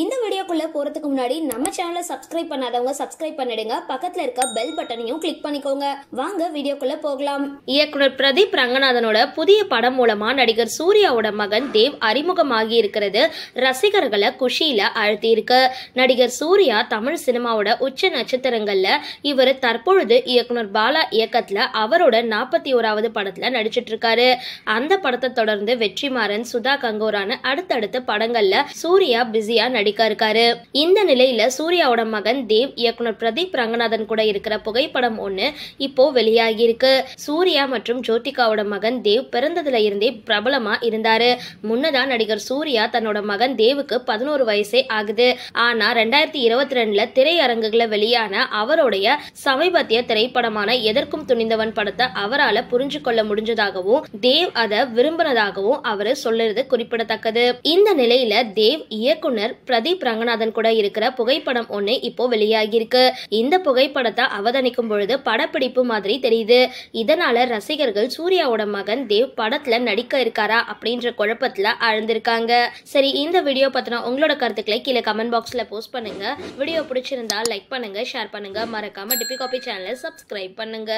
இந்த வீடியோக்குள்ள போறதுக்கு முன்னாடி நம்ம சேனலை சப்ஸ்கிரைப் பண்ணாதவங்க சப்ஸ்கிரைப் பண்ணிடுங்க, பக்கத்துல இருக்க பெல் பட்டனையும் கிளிக் பண்ணிக்கோங்க. வாங்க வீடியோக்குள்ள போகலாம். இயக்குனர் பிரதீப் ரங்கநாதனோட புதிய படம் மூலமா நடிகர் சூர்யாவோட மகன் தேவ் அறிமுகமாகி இருக்கிறது ரசிகர்களை குஷியில அழுத்தி இருக்கு. நடிகர் சூர்யா தமிழ் சினிமாவோட உச்ச நட்சத்திரங்கள்ல இவர் தற்பொழுது இயக்குனர் பாலா இயக்கத்துல அவரோட 41வது படத்துல நடிச்சிட்டு இருக்காரு. அந்த படத்தை தொடர்ந்து வெற்றிமாறன், சுதா கங்கோரான அடுத்தடுத்த படங்கள்ல சூர்யா பிஸியா நடிக்க இருக்காரு. இந்த நிலையில சூர்யாவோட மகன் தேவ் இயக்குனர் பிரதீப் ரங்கநாதன் கூட இருக்கிற புகைப்படம் ஒண்ணு இப்போ வெளியாகி இருக்கு. சூர்யா மற்றும் ஜோதிகாவோட மகன் தேவ் பிறந்ததுல இருந்தே பிரபலமா இருந்தாரு. முன்னதா நடிகர் சூர்யா தன்னோட மகன் தேவுக்கு 11 வயசே ஆகுது. ஆனா 2022ல திரையரங்குகளை வெளியான அவருடைய சமீபத்திய திரைப்படமான எதற்கும் துணிந்தவன் படத்தை அவரால் புரிஞ்சு கொள்ள முடிஞ்சதாகவும் தேவ் அதை விரும்பினதாகவும் அவரு சொல்லுறது குறிப்பிடத்தக்கது. இந்த நிலையில தேவ் இயக்குனர் பிரதீப் ரங்கநாதன் கூட இருக்கிற புகைப்படம் ஒண்ணு இப்போ வெளியாகி இருக்கு. இந்த புகைப்படத்தை அவதானிக்கும் பொழுது படப்பிடிப்பு மாதிரி தெரியுது. இதனால ரசிகர்கள் சூர்யாவோட மகன் தேவ் படத்துல நடிக்க இருக்காரா அப்படின்ற குழப்பத்துல ஆழ்ந்திருக்காங்க. சரி, இந்த வீடியோ பத்தின உங்களோட கருத்துக்களை கீழே கமெண்ட் பாக்ஸ்ல போஸ்ட் பண்ணுங்க. வீடியோ பிடிச்சிருந்தா லைக் பண்ணுங்க, ஷேர் பண்ணுங்க, மறக்காம டிபி காபி சேனலை சப்ஸ்கிரைப் பண்ணுங்க.